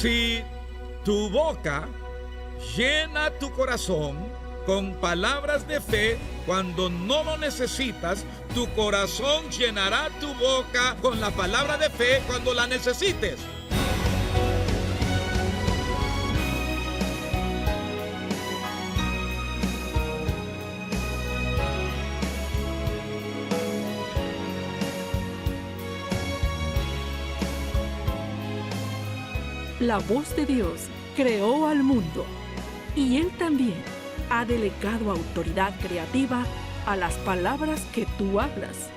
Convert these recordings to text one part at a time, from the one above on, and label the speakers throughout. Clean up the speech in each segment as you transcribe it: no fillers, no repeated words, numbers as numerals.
Speaker 1: Si tu boca llena tu corazón con palabras de fe cuando no lo necesitas, tu corazón llenará tu boca con la palabra de fe cuando la necesites.
Speaker 2: La voz de Dios creó al mundo y Él también ha delegado autoridad creativa a las palabras que tú hablas.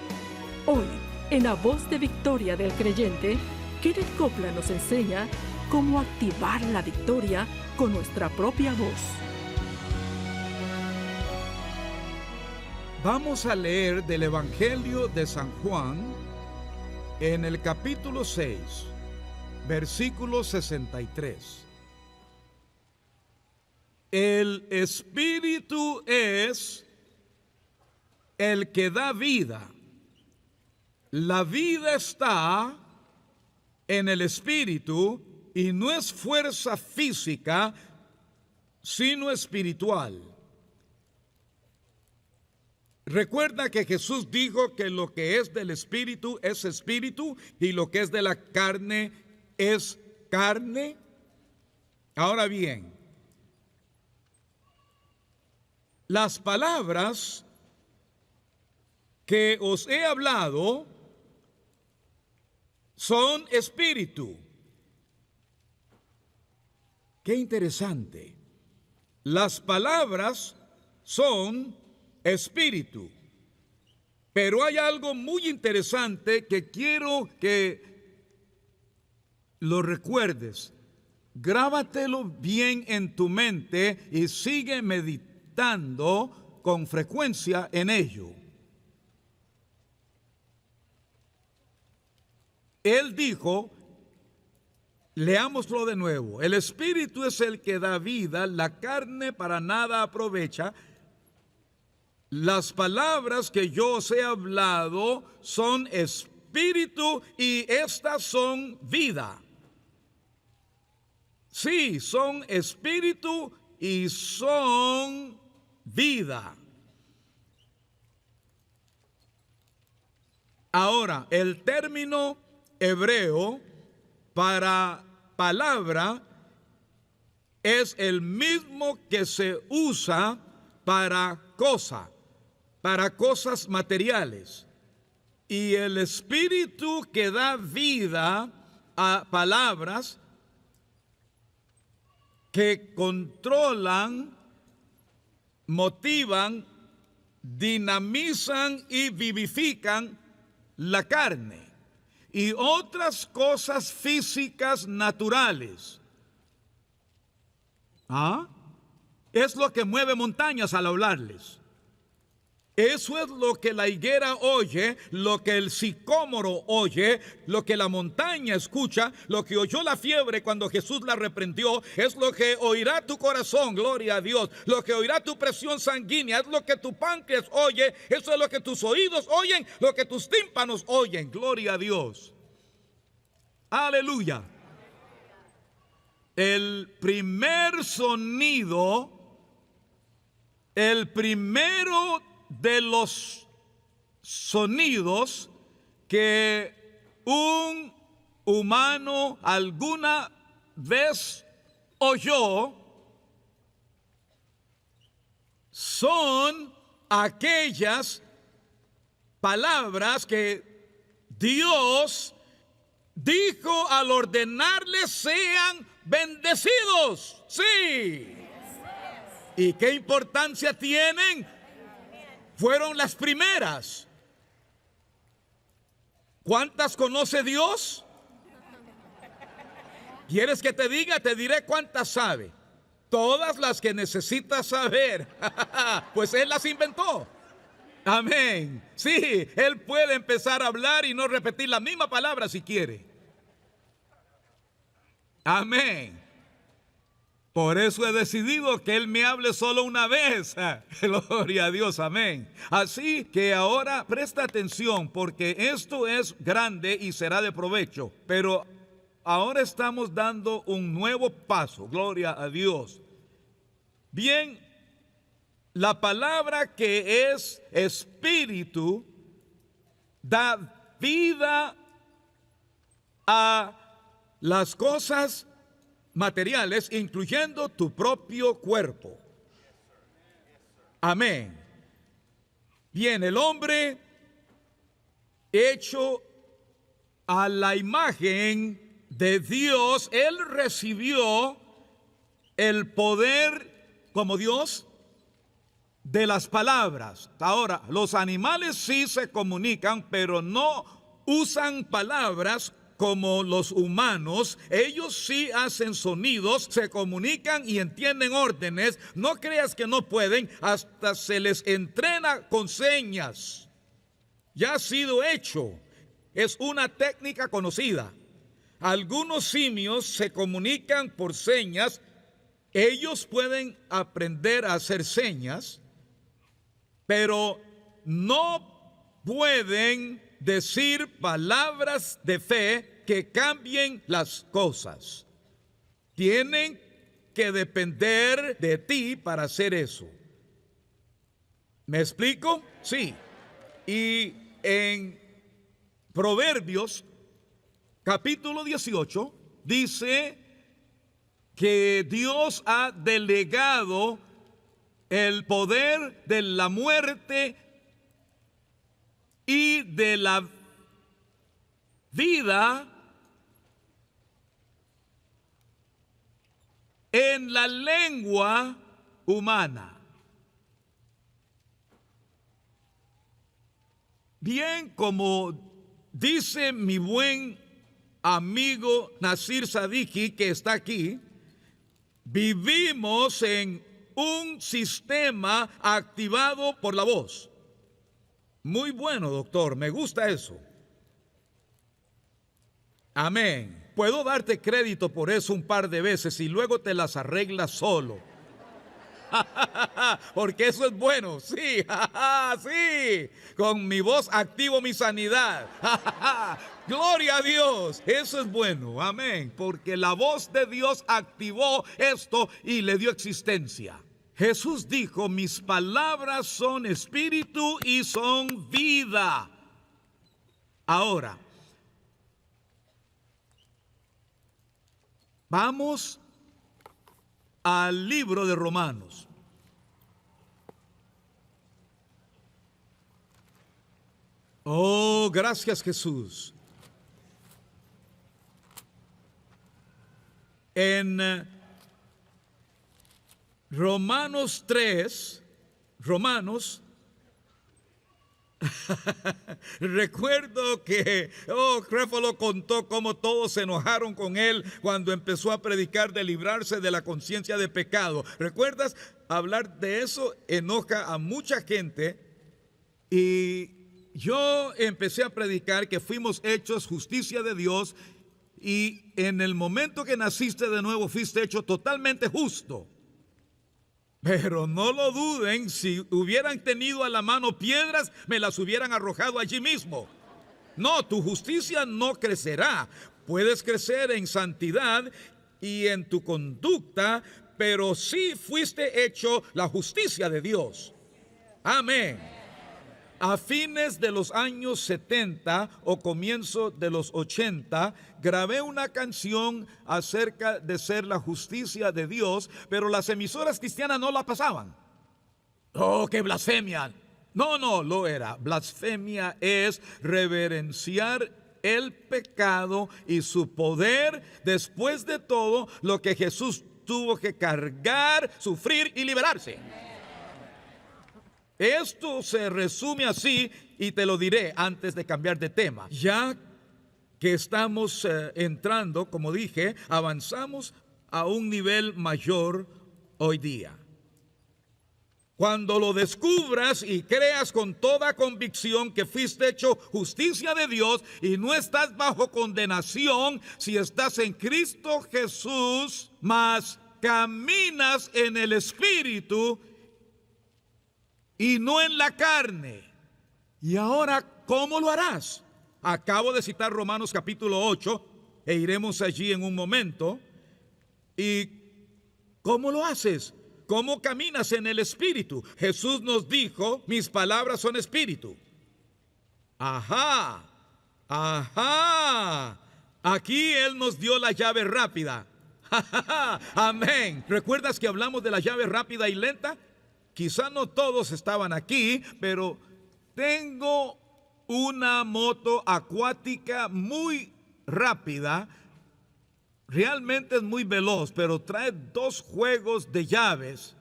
Speaker 2: Hoy, en La Voz de Victoria del Creyente, Kenneth Copeland nos enseña cómo activar la victoria con nuestra propia voz.
Speaker 1: Vamos a leer del Evangelio de San Juan en el capítulo 6, versículo 63. El Espíritu es el que da vida. La vida está en el Espíritu y no es fuerza física, sino espiritual. Recuerda que Jesús dijo que lo que es del Espíritu es Espíritu y lo que es de la carne es carne. Ahora bien, las palabras que os he hablado son espíritu. Qué interesante. Las palabras son espíritu. Pero hay algo muy interesante que quiero que lo recuerdes. Grábatelo bien en tu mente y sigue meditando con frecuencia en ello. Él dijo, leámoslo de nuevo, el Espíritu es el que da vida, la carne para nada aprovecha. Las palabras que yo os he hablado son espíritu y estas son vida. Sí, son espíritu y son vida. Ahora, el término hebreo para palabra es el mismo que se usa para cosa, para cosas materiales. Y el espíritu que da vida a palabras que controlan, motivan, dinamizan y vivifican la carne y otras cosas físicas naturales. Es lo que mueve montañas al hablarles. Eso es lo que la higuera oye, lo que el sicómoro oye, lo que la montaña escucha, lo que oyó la fiebre cuando Jesús la reprendió, es lo que oirá tu corazón, gloria a Dios, lo que oirá tu presión sanguínea, es lo que tu páncreas oye, eso es lo que tus oídos oyen, lo que tus tímpanos oyen, gloria a Dios. Aleluya. El primer sonido, el primero de los sonidos que un humano alguna vez oyó son aquellas palabras que Dios dijo al ordenarles sean bendecidos. Sí. ¿Y qué importancia tienen? Fueron las primeras. ¿Cuántas conoce Dios? ¿Quieres que te diga? Te diré cuántas sabe. Todas las que necesitas saber. Pues Él las inventó. Amén. Sí, Él puede empezar a hablar y no repetir la misma palabra si quiere. Amén. Por eso he decidido que Él me hable solo una vez. Gloria a Dios, amén. Así que ahora presta atención porque esto es grande y será de provecho. Pero ahora estamos dando un nuevo paso, gloria a Dios. Bien, la palabra que es espíritu da vida a las cosas materiales, incluyendo tu propio cuerpo. Amén. Bien, el hombre hecho a la imagen de Dios, él recibió el poder como Dios de las palabras. Ahora, los animales sí se comunican, pero no usan palabras como los humanos. Ellos sí hacen sonidos, se comunican y entienden órdenes. No creas que no pueden, hasta se les entrena con señas. Ya ha sido hecho, es una técnica conocida. Algunos simios se comunican por señas. Ellos pueden aprender a hacer señas, pero no pueden decir palabras de fe que cambien las cosas. Tienen que depender de ti para hacer eso. ¿Me explico? Sí. Y en Proverbios, capítulo 18, dice que Dios ha delegado el poder de la muerte y de la vida en la lengua humana. Bien, como dice mi buen amigo Nasir Sadiki, que está aquí, vivimos en un sistema activado por la voz. Muy bueno, doctor, me gusta eso. Amén. Puedo darte crédito por eso un par de veces y luego te las arreglas solo. Porque eso es bueno, sí, sí. Con mi voz activo mi sanidad. Gloria a Dios, eso es bueno, amén. Porque la voz de Dios activó esto y le dio existencia. Jesús dijo, mis palabras son espíritu y son vida. Ahora, vamos al libro de Romanos. Oh, gracias Jesús. En Romanos 3, recuerdo que, Créfalo contó cómo todos se enojaron con él cuando empezó a predicar de librarse de la conciencia de pecado. ¿Recuerdas? Hablar de eso enoja a mucha gente. Y yo empecé a predicar que fuimos hechos justicia de Dios, y en el momento que naciste de nuevo fuiste hecho totalmente justo. Pero no lo duden, si hubieran tenido a la mano piedras, me las hubieran arrojado allí mismo. No, tu justicia no crecerá. Puedes crecer en santidad y en tu conducta, pero sí fuiste hecho la justicia de Dios. Amén. A fines de los años 70 o comienzo de los 80, grabé una canción acerca de ser la justicia de Dios, pero las emisoras cristianas no la pasaban. ¡Oh, qué blasfemia! No lo era. Blasfemia es reverenciar el pecado y su poder después de todo lo que Jesús tuvo que cargar, sufrir y liberarse. Esto se resume así y te lo diré antes de cambiar de tema. Ya que estamos entrando, como dije, avanzamos a un nivel mayor hoy día. Cuando lo descubras y creas con toda convicción que fuiste hecho justicia de Dios y no estás bajo condenación si estás en Cristo Jesús, mas caminas en el Espíritu y no en la carne. Y ahora, ¿cómo lo harás? Acabo de citar Romanos capítulo 8, e iremos allí en un momento. ¿Y cómo lo haces? ¿Cómo caminas en el Espíritu? Jesús nos dijo, mis palabras son Espíritu. Ajá, ajá. Aquí Él nos dio la llave rápida. Amén. ¿Recuerdas que hablamos de la llave rápida y lenta? Quizá no todos estaban aquí, pero tengo una moto acuática muy rápida. Realmente es muy veloz, pero trae 2 juegos de llaves.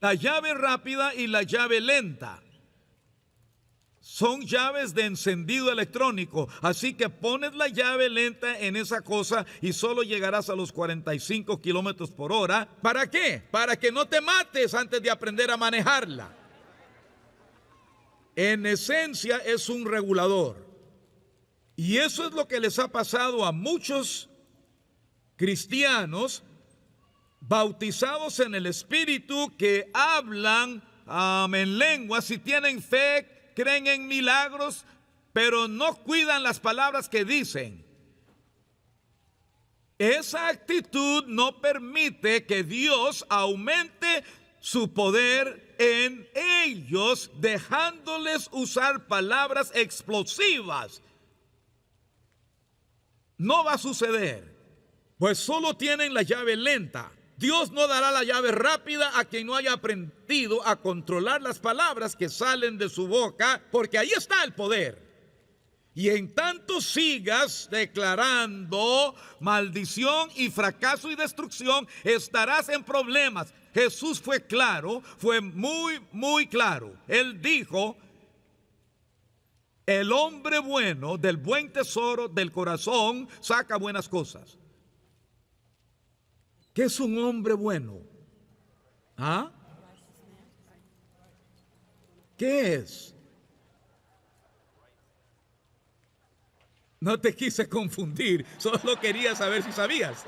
Speaker 1: La llave rápida y la llave lenta. Son llaves de encendido electrónico, así que pones la llave lenta en esa cosa y solo llegarás a los 45 kilómetros por hora. ¿Para qué? Para que no te mates antes de aprender a manejarla. En esencia es un regulador. Y eso es lo que les ha pasado a muchos cristianos bautizados en el Espíritu que hablan en lenguas y tienen fe, creen en milagros, pero no cuidan las palabras que dicen. Esa actitud no permite que Dios aumente su poder en ellos, dejándoles usar palabras explosivas. No va a suceder, pues solo tienen la llave lenta. Dios no dará la llave rápida a quien no haya aprendido a controlar las palabras que salen de su boca, porque ahí está el poder. Y en tanto sigas declarando maldición y fracaso y destrucción, estarás en problemas. Jesús fue claro, fue muy claro. Él dijo: el hombre bueno del buen tesoro del corazón saca buenas cosas. ¿Qué es un hombre bueno? ¿Ah? ¿Qué es? No te quise confundir, solo quería saber si sabías.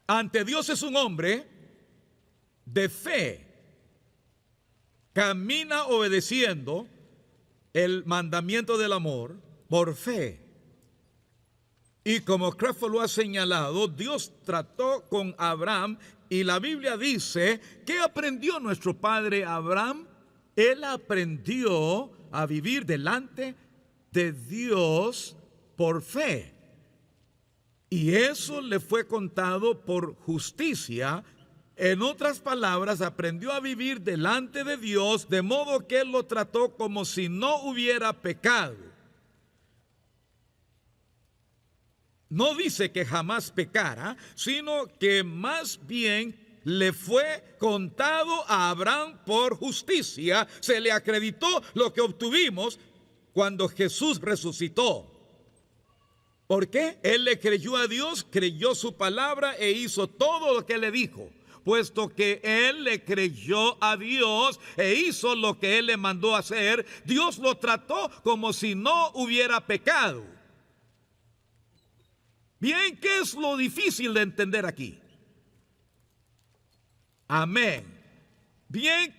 Speaker 1: Ante Dios es un hombre de fe. Camina obedeciendo el mandamiento del amor por fe. Y como Crawford lo ha señalado, Dios trató con Abraham y la Biblia dice, ¿qué aprendió nuestro padre Abraham? Él aprendió a vivir delante de Dios por fe. Y eso le fue contado por justicia. En otras palabras, aprendió a vivir delante de Dios, de modo que Él lo trató como si no hubiera pecado. No dice que jamás pecara, sino que más bien le fue contado a Abraham por justicia. Se le acreditó lo que obtuvimos cuando Jesús resucitó. ¿Por qué? Él le creyó a Dios, creyó su palabra e hizo todo lo que le dijo. Puesto que él le creyó a Dios e hizo lo que Él le mandó hacer, Dios lo trató como si no hubiera pecado. Bien, ¿qué es lo difícil de entender aquí? Amén. Bien,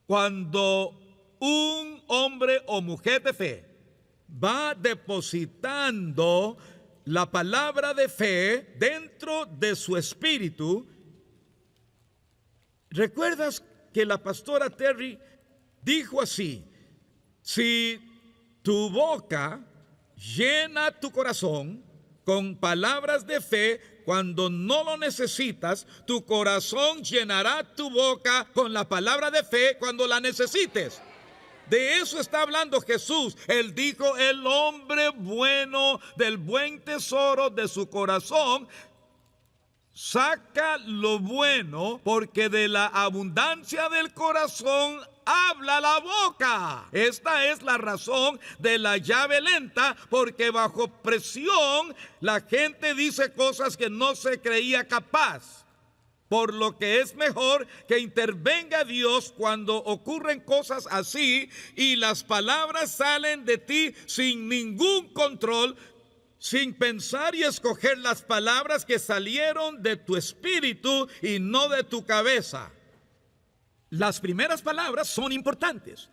Speaker 1: cuando un hombre o mujer de fe va depositando la palabra de fe dentro de su espíritu, ¿recuerdas que la pastora Terry dijo así? Si tu boca llena tu corazón con palabras de fe cuando no lo necesitas, tu corazón llenará tu boca con la palabra de fe cuando la necesites. De eso está hablando Jesús. Él dijo, el hombre bueno del buen tesoro de su corazón saca lo bueno, porque de la abundancia del corazón habla la boca. Esta es la razón de la llave lenta, porque bajo presión la gente dice cosas que no se creía capaz. Por lo que es mejor que intervenga Dios cuando ocurren cosas así y las palabras salen de ti sin ningún control, sin pensar y escoger las palabras que salieron de tu espíritu y no de tu cabeza. Las primeras palabras son importantes.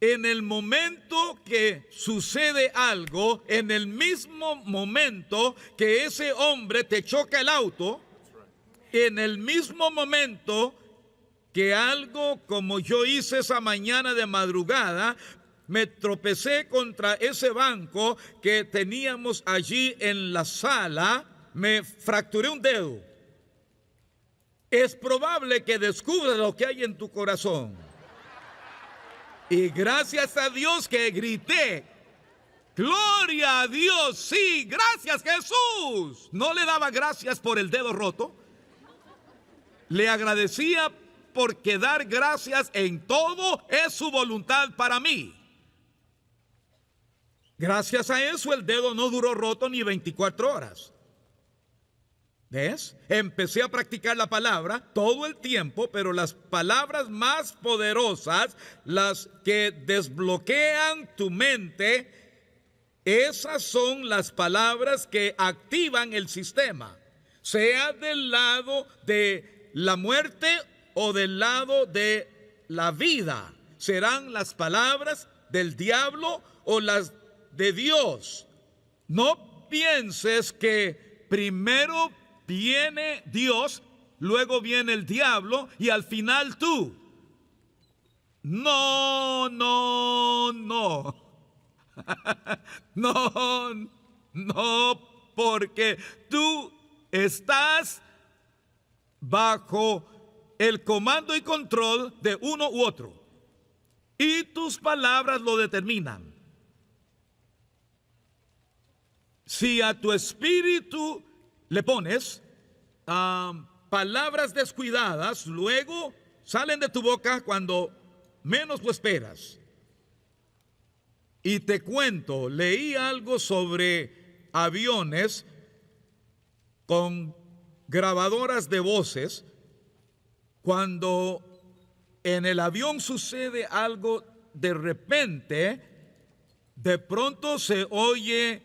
Speaker 1: En el momento que sucede algo, en el mismo momento que ese hombre te choca el auto, en el mismo momento que algo como yo hice esa mañana de madrugada, me tropecé contra ese banco que teníamos allí en la sala, me fracturé un dedo. Es probable que descubras lo que hay en tu corazón. Y gracias a Dios que grité, gloria a Dios, sí, gracias Jesús. No le daba gracias por el dedo roto, le agradecía porque dar gracias en todo es su voluntad para mí. Gracias a eso el dedo no duró roto ni 24 horas. ¿Ves? Empecé a practicar la palabra todo el tiempo, pero las palabras más poderosas, las que desbloquean tu mente, esas son las palabras que activan el sistema, sea del lado de la muerte o del lado de la vida. Serán las palabras del diablo o las de Dios. No pienses que primero viene Dios, luego viene el diablo y al final tú. No, no, no. No, porque tú estás bajo el comando y control de uno u otro. Y tus palabras lo determinan. Si a tu espíritu le pones palabras descuidadas, luego salen de tu boca cuando menos lo esperas. Y te cuento, leí algo sobre aviones con grabadoras de voces. Cuando en el avión sucede algo de repente, de pronto se oye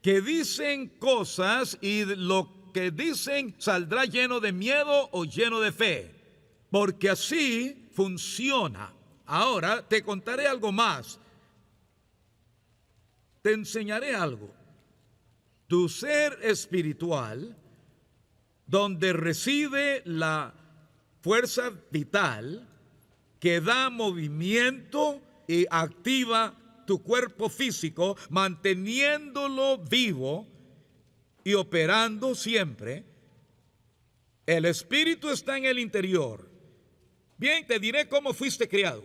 Speaker 1: que dicen cosas y lo que dicen saldrá lleno de miedo o lleno de fe, porque así funciona. Ahora te contaré algo más. Te enseñaré algo. Tu ser espiritual, donde reside la fuerza vital que da movimiento y activa tu cuerpo físico, manteniéndolo vivo y operando siempre. El espíritu está en el interior. Bien, te diré cómo fuiste criado.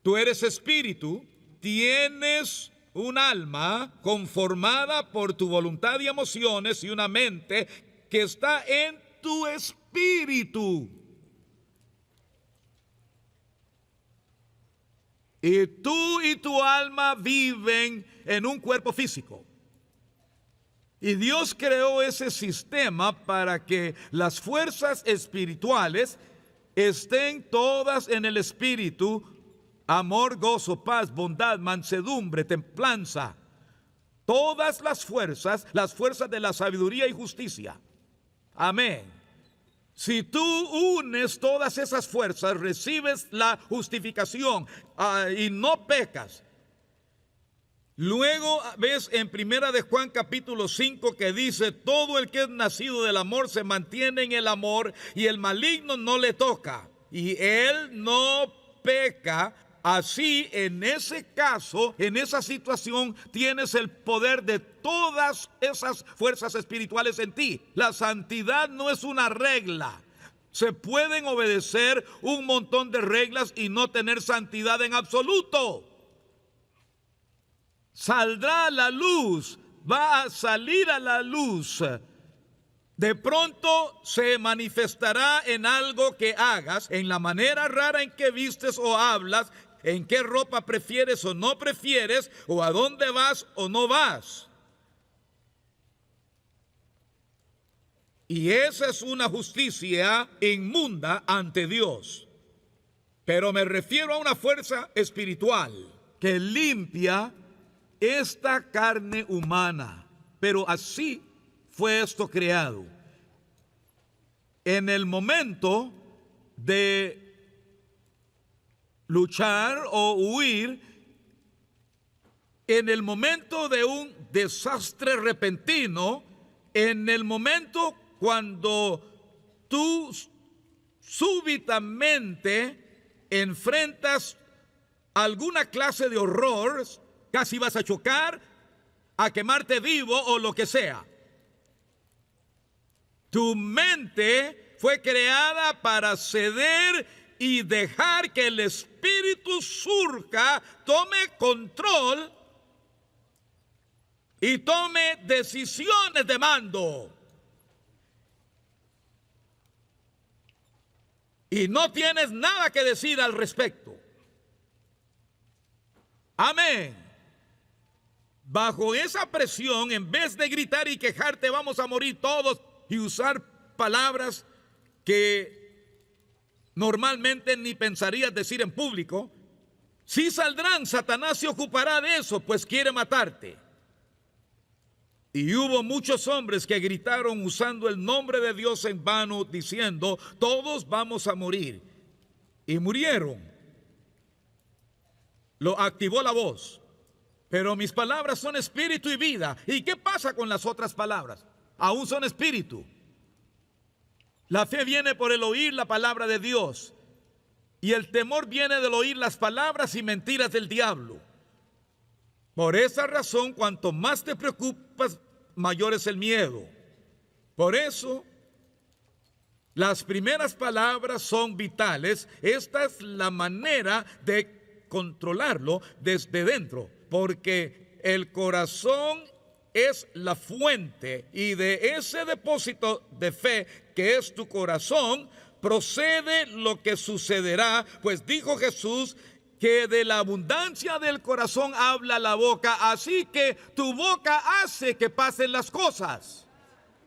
Speaker 1: Tú eres espíritu, tienes un alma conformada por tu voluntad y emociones y una mente que está en tu espíritu. Y tú y tu alma viven en un cuerpo físico. Y Dios creó ese sistema para que las fuerzas espirituales estén todas en el espíritu: amor, gozo, paz, bondad, mansedumbre, templanza. Todas las fuerzas de la sabiduría y justicia. Amén. Si tú unes todas esas fuerzas, recibes la justificación y no pecas. Luego ves en Primera de Juan capítulo 5 que dice: todo el que es nacido del amor se mantiene en el amor y el maligno no le toca. Y él no peca. Así, en ese caso, en esa situación, tienes el poder de todas esas fuerzas espirituales en ti. La santidad no es una regla. Se pueden obedecer un montón de reglas y no tener santidad en absoluto. Saldrá a la luz, va a salir a la luz. De pronto se manifestará en algo que hagas, en la manera rara en que vistes o hablas, en qué ropa prefieres o no prefieres, o a dónde vas o no vas. Y esa es una justicia inmunda ante Dios. Pero me refiero a una fuerza espiritual que limpia esta carne humana. Pero así fue esto creado. En el momento de luchar o huir en el momento de un desastre repentino, en el momento cuando tú súbitamente enfrentas alguna clase de horror, casi vas a chocar, a quemarte vivo o lo que sea. Tu mente fue creada para ceder y dejar que el Espíritu surja, tome control y tome decisiones de mando. Y no tienes nada que decir al respecto. Amén. Bajo esa presión, en vez de gritar y quejarte, vamos a morir todos, y usar palabras que normalmente ni pensarías decir en público, si saldrán, Satanás se ocupará de eso, pues quiere matarte. Y hubo muchos hombres que gritaron usando el nombre de Dios en vano, diciendo, todos vamos a morir. Y murieron. Lo activó la voz. Pero mis palabras son espíritu y vida. ¿Y qué pasa con las otras palabras? Aún son espíritu. La fe viene por el oír la palabra de Dios. Y el temor viene del oír las palabras y mentiras del diablo. Por esa razón, cuanto más te preocupas, mayor es el miedo. Por eso, las primeras palabras son vitales. Esta es la manera de controlarlo desde dentro, porque el corazón es la fuente, y de ese depósito de fe que es tu corazón, procede lo que sucederá, pues dijo Jesús que de la abundancia del corazón habla la boca, así que tu boca hace que pasen las cosas.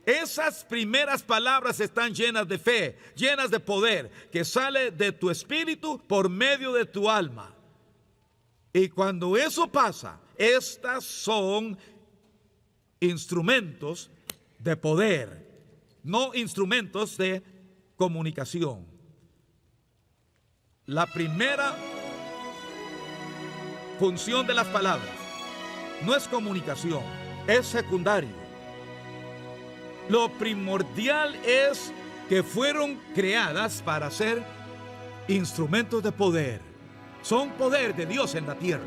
Speaker 1: Esas primeras palabras están llenas de fe, llenas de poder, que sale de tu espíritu por medio de tu alma. Y cuando eso pasa, estas son instrumentos de poder, no instrumentos de comunicación. La primera función de las palabras no es comunicación, es secundario. Lo primordial es que fueron creadas para ser instrumentos de poder. Son poder de Dios en la tierra.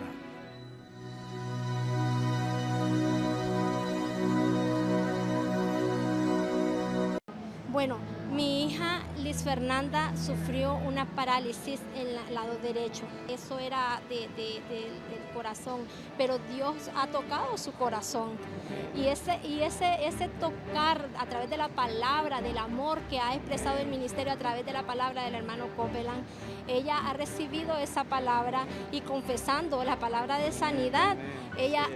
Speaker 3: Bueno, mi hija Liz Fernanda sufrió una parálisis en el lado derecho. Eso era del corazón, pero Dios ha tocado su corazón. Y ese tocar a través de la palabra, del amor que ha expresado el ministerio a través de la palabra del hermano Copeland, ella ha recibido esa palabra y confesando la palabra de sanidad, ella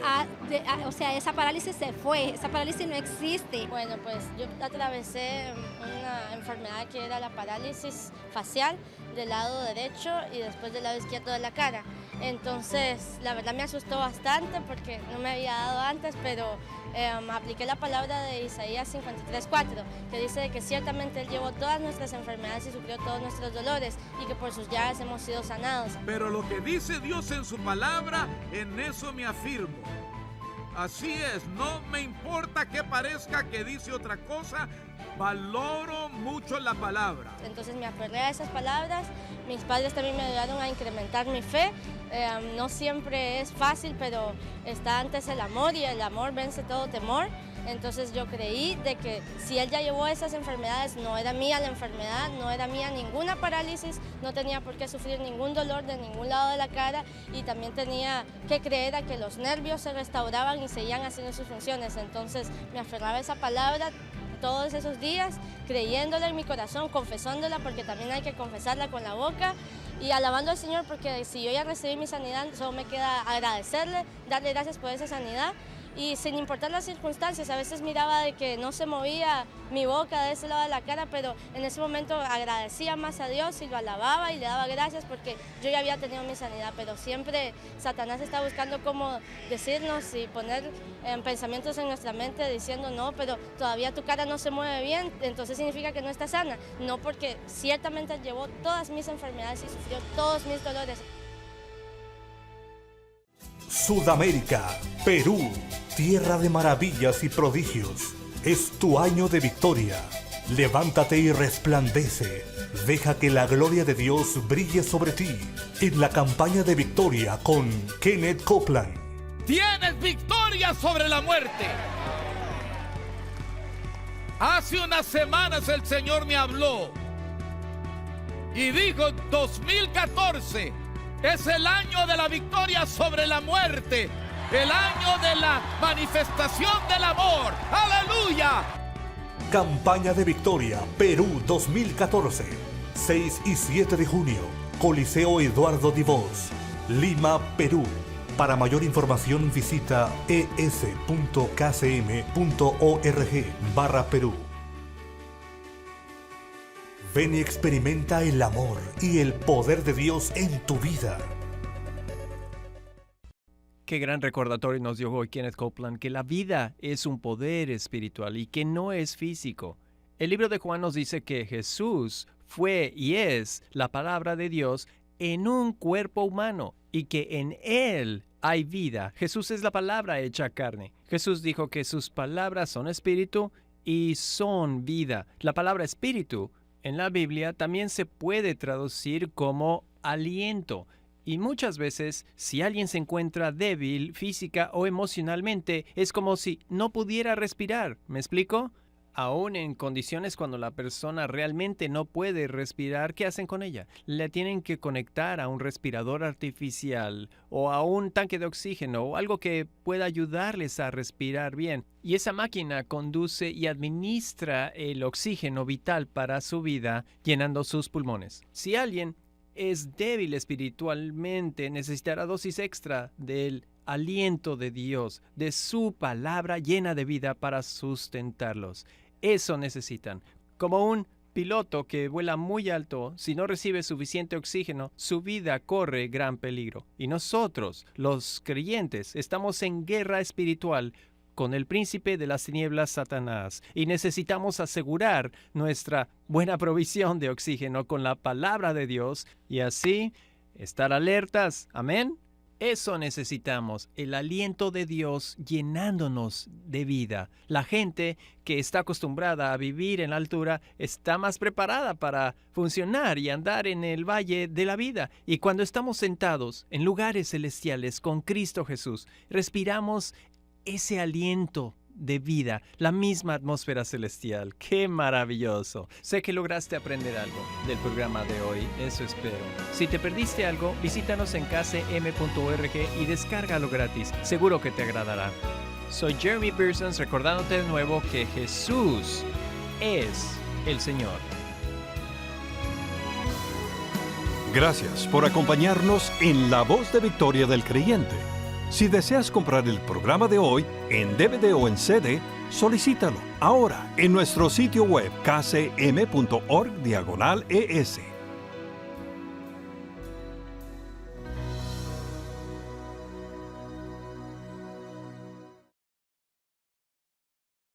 Speaker 3: esa parálisis se fue, esa parálisis no existe.
Speaker 4: Bueno, pues yo atravesé una enfermedad que era la parálisis facial del lado derecho y después del lado izquierdo de la cara. Entonces, la verdad me asustó bastante porque no me había dado antes, pero apliqué la palabra de Isaías 53:4, que dice de que ciertamente Él llevó todas nuestras enfermedades y sufrió todos nuestros dolores y que por sus llagas hemos sido sanados.
Speaker 1: Pero lo que dice Dios en su palabra, en eso me afirmo. Así es, no me importa que parezca que dice otra cosa, valoro mucho la palabra.
Speaker 4: Entonces me aferré a esas palabras, mis padres también me ayudaron a incrementar mi fe. No siempre es fácil, pero está antes el amor y el amor vence todo temor. Entonces yo creí de que si Él ya llevó esas enfermedades, no era mía la enfermedad, no era mía ninguna parálisis, no tenía por qué sufrir ningún dolor de ningún lado de la cara y también tenía que creer a que los nervios se restauraban y seguían haciendo sus funciones. Entonces me aferraba a esa palabra todos esos días, creyéndola en mi corazón, confesándola, porque también hay que confesarla con la boca, y alabando al Señor, porque si yo ya recibí mi sanidad, solo me queda agradecerle, darle gracias por esa sanidad. Y sin importar las circunstancias, a veces miraba de que no se movía mi boca de ese lado de la cara, pero en ese momento agradecía más a Dios y lo alababa y le daba gracias porque yo ya había tenido mi sanidad, pero siempre Satanás está buscando cómo decirnos y poner pensamientos en nuestra mente diciendo no, pero todavía tu cara no se mueve bien, entonces significa que no está sana. No, porque ciertamente llevó todas mis enfermedades y sufrió todos mis dolores.
Speaker 5: Sudamérica, Perú, tierra de maravillas y prodigios. Es tu año de victoria. Levántate y resplandece. Deja que la gloria de Dios brille sobre ti. En la campaña de victoria con Kenneth Copeland.
Speaker 1: Tienes victoria sobre la muerte. Hace unas semanas el Señor me habló y dijo: 2014 es el año de la victoria sobre la muerte, el año de la manifestación del amor. ¡Aleluya!
Speaker 5: Campaña de victoria Perú 2014, 6 y 7 de junio, Coliseo Eduardo Dibós, Lima, Perú. Para mayor información visita es.kcm.org/Perú. Ven y experimenta el amor y el poder de Dios en tu vida.
Speaker 6: Qué gran recordatorio nos dio hoy Kenneth Copeland, que la vida es un poder espiritual y que no es físico. El libro de Juan nos dice que Jesús fue y es la palabra de Dios en un cuerpo humano y que en Él hay vida. Jesús es la palabra hecha carne. Jesús dijo que sus palabras son espíritu y son vida. La palabra espíritu en la Biblia también se puede traducir como aliento. Y muchas veces, si alguien se encuentra débil física o emocionalmente, es como si no pudiera respirar. ¿Me explico? Aún en condiciones cuando la persona realmente no puede respirar, ¿qué hacen con ella? Le tienen que conectar a un respirador artificial o a un tanque de oxígeno o algo que pueda ayudarles a respirar bien. Y esa máquina conduce y administra el oxígeno vital para su vida, llenando sus pulmones. Si alguien es débil espiritualmente, necesitará dosis extra del aliento de Dios, de su palabra llena de vida para sustentarlos. Eso necesitan. Como un piloto que vuela muy alto, si no recibe suficiente oxígeno, su vida corre gran peligro. Y nosotros, los creyentes, estamos en guerra espiritual con el príncipe de las tinieblas, Satanás, y necesitamos asegurar nuestra buena provisión de oxígeno con la palabra de Dios y así estar alertas. Amén. Eso necesitamos, el aliento de Dios llenándonos de vida. La gente que está acostumbrada a vivir en la altura está más preparada para funcionar y andar en el valle de la vida. Y cuando estamos sentados en lugares celestiales con Cristo Jesús, respiramos ese aliento de vida, la misma atmósfera celestial. ¡Qué maravilloso! Sé que lograste aprender algo del programa de hoy, eso espero. Si te perdiste algo, visítanos en kcm.org y descárgalo gratis. Seguro que te agradará. Soy Jeremy Pearson, recordándote de nuevo que Jesús es el Señor.
Speaker 7: Gracias por acompañarnos en La Voz de Victoria del Creyente. Si deseas comprar el programa de hoy en DVD o en CD, solicítalo ahora en nuestro sitio web kcm.org/es.